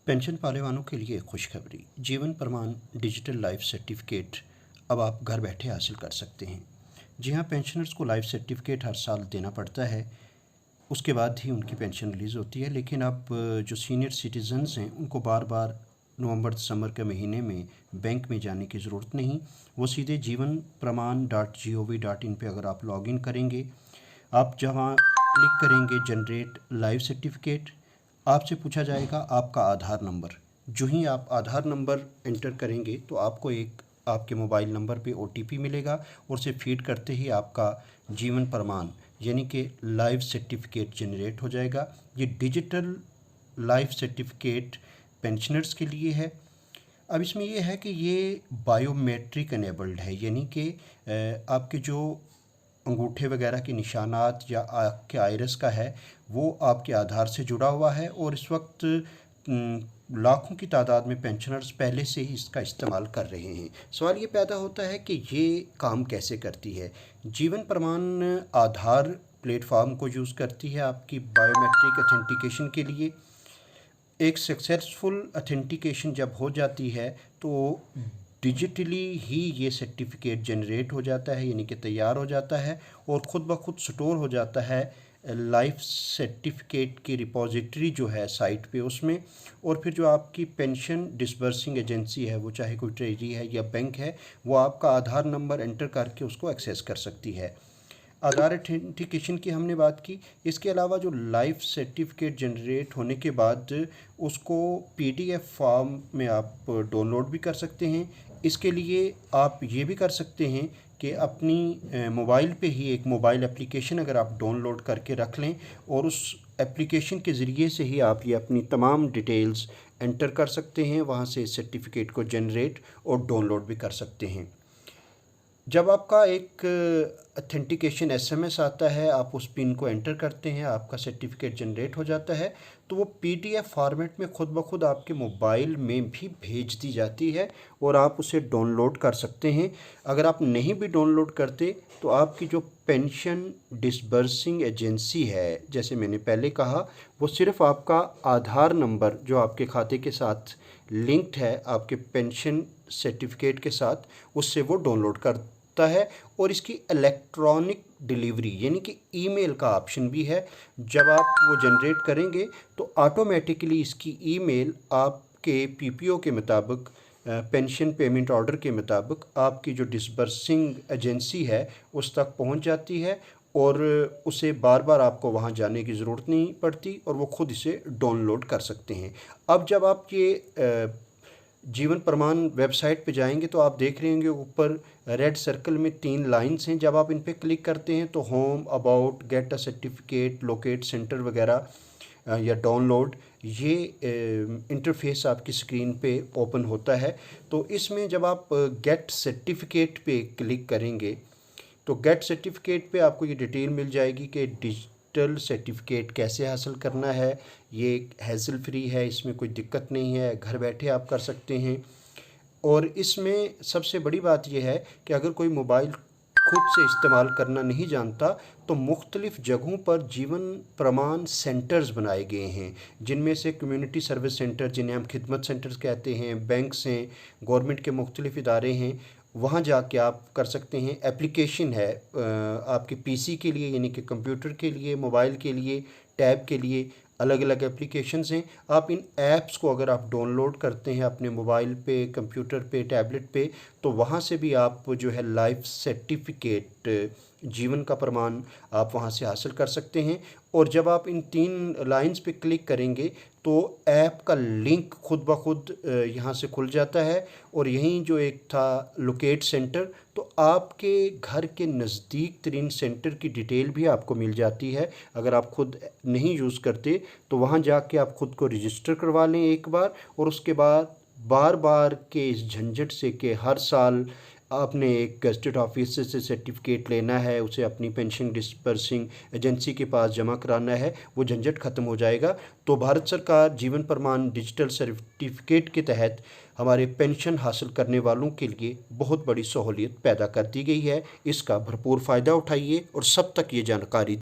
Pension पाने वालों के लिए खुशखबरी। जीवन प्रमाण डिजिटल लाइफ सर्टिफिकेट अब आप घर बैठे हासिल कर सकते हैं। जी हाँ, पेंशनर्स को लाइफ सर्टिफिकेट हर साल देना पड़ता है, उसके बाद ही उनकी पेंशन रिलीज़ होती है। लेकिन अब जो सीनियर सिटीजन्स हैं उनको बार बार नवंबर दिसंबर के महीने में बैंक में जाने की ज़रूरत नहीं। वो सीधे जीवन प्रमाण .gov.in पे अगर आप लॉगिन करेंगे, आप जहाँ क्लिक करेंगे जनरेट लाइफ सर्टिफिकेट, आपसे पूछा जाएगा आपका आधार नंबर। जो ही आप आधार नंबर एंटर करेंगे तो आपको एक आपके मोबाइल नंबर पे OTP मिलेगा और उसे फीड करते ही आपका जीवन प्रमाण यानी कि लाइफ सर्टिफिकेट जनरेट हो जाएगा। ये डिजिटल लाइफ सर्टिफिकेट पेंशनर्स के लिए है। अब इसमें ये है कि ये बायोमेट्रिक एनेबल्ड है, यानी कि आपके जो अंगूठे वगैरह के निशानात या आपके आइरिस का है वो आपके आधार से जुड़ा हुआ है। और इस वक्त लाखों की तादाद में पेंशनर्स पहले से ही इसका इस्तेमाल कर रहे हैं। सवाल ये पैदा होता है कि ये काम कैसे करती है। जीवन प्रमाण आधार प्लेटफॉर्म को यूज़ करती है आपकी बायोमेट्रिक अथेंटिकेशन के लिए। एक सक्सेसफुल अथेंटिकेशन जब हो जाती है तो डिजिटली ही ये सर्टिफिकेट जनरेट हो जाता है, यानी कि तैयार हो जाता है और ख़ुद ब खुद स्टोर हो जाता है लाइफ सर्टिफिकेट की रिपॉजिटरी जो है साइट पे उसमें। और फिर जो आपकी पेंशन डिसबर्सिंग एजेंसी है, वो चाहे कोई ट्रेजरी है या बैंक है, वो आपका आधार नंबर एंटर करके उसको एक्सेस कर सकती है। आधार अथेंटिकेशन की हमने बात की। इसके अलावा जो लाइफ सर्टिफिकेट जनरेट होने के बाद उसको PDF फॉर्म में आप डाउनलोड भी कर सकते हैं। इसके लिए आप ये भी कर सकते हैं कि अपनी मोबाइल पे ही एक मोबाइल एप्लीकेशन अगर आप डाउनलोड करके रख लें और उस एप्लीकेशन के ज़रिए से ही आप ये अपनी तमाम डिटेल्स एंटर कर सकते हैं, वहाँ से सर्टिफिकेट को जनरेट और डाउनलोड भी कर सकते हैं। जब आपका एक अथेंटिकेशन SMS आता है, आप उस पिन को एंटर करते हैं, आपका सर्टिफिकेट जनरेट हो जाता है, तो वो PDF फॉर्मेट में खुद ब खुद आपके मोबाइल में भी भेज दी जाती है और आप उसे डाउनलोड कर सकते हैं। अगर आप नहीं भी डाउनलोड करते तो आपकी जो पेंशन डिसबर्सिंग एजेंसी है, जैसे मैंने पहले कहा, वो सिर्फ़ आपका आधार नंबर जो आपके खाते के साथ लिंक्ड है आपके पेंशन सर्टिफिकेट के साथ, उससे वो डाउनलोड करता है। और इसकी इलेक्ट्रॉनिक डिलीवरी यानी कि ईमेल का ऑप्शन भी है। जब आप वो जनरेट करेंगे तो ऑटोमेटिकली इसकी ईमेल आपके PPO के मुताबिक, पेंशन पेमेंट ऑर्डर के मुताबिक आपकी जो डिसबर्सिंग एजेंसी है उस तक पहुंच जाती है और उसे बार बार आपको वहां जाने की ज़रूरत नहीं पड़ती और वो खुद इसे डाउनलोड कर सकते हैं। अब जब आप ये जीवन प्रमाण वेबसाइट पे जाएंगे तो आप देख रहे होंगे ऊपर रेड सर्कल में 3 लाइंस हैं। जब आप इन पे क्लिक करते हैं तो home, about, get a certificate, locate centre वगैरह या डाउनलोड, ये इंटरफेस आपकी स्क्रीन पे ओपन होता है। तो इसमें जब आप गेट सर्टिफिकेट पे क्लिक करेंगे तो गेट सर्टिफिकेट पे आपको ये डिटेल मिल जाएगी कि डिजिटल सर्टिफिकेट कैसे हासिल करना है। ये हैसल फ्री है, इसमें कोई दिक्कत नहीं है, घर बैठे आप कर सकते हैं। और इसमें सबसे बड़ी बात यह है कि अगर कोई मोबाइल खुद से इस्तेमाल करना नहीं जानता तो मुख्तलिफ़ जगहों पर जीवन प्रमाण सेंटर्स बनाए गए हैं, जिनमें से कम्युनिटी सर्विस सेंटर, जिन्हें हम खिदमत सेंटर्स कहते हैं, बैंक्स हैं, गवर्नमेंट के मुख्तलिफ़ इदारे हैं, वहाँ जाके आप कर सकते हैं। एप्लीकेशन है आपके PC के लिए यानी कि कंप्यूटर के लिए, मोबाइल के लिए, टैब के लिए अलग अलग एप्लीकेशंस हैं। आप इन ऐप्स को अगर आप डाउनलोड करते हैं अपने मोबाइल पे, कंप्यूटर पे, टैबलेट पे, तो वहाँ से भी आप जो है लाइफ सर्टिफिकेट जीवन का प्रमाण आप वहाँ से हासिल कर सकते हैं। और जब आप इन 3 लाइंस पे क्लिक करेंगे तो ऐप का लिंक खुद ब खुद यहाँ से खुल जाता है। और यहीं जो एक था लोकेट सेंटर, तो आपके घर के नज़दीक तरीन सेंटर की डिटेल भी आपको मिल जाती है। अगर आप खुद नहीं यूज़ करते तो वहाँ जाके आप खुद को रजिस्टर करवा लें एक बार, और उसके बाद बार बार के इस झंझट से कि हर साल आपने एक गज़टेड ऑफिसर से सर्टिफिकेट लेना है, उसे अपनी पेंशन डिसबर्सिंग एजेंसी के पास जमा कराना है, वो झंझट ख़त्म हो जाएगा। तो भारत सरकार जीवन प्रमाण डिजिटल सर्टिफिकेट के तहत हमारे पेंशन हासिल करने वालों के लिए बहुत बड़ी सहूलियत पैदा कर दी गई है। इसका भरपूर फ़ायदा उठाइए और सब तक ये जानकारी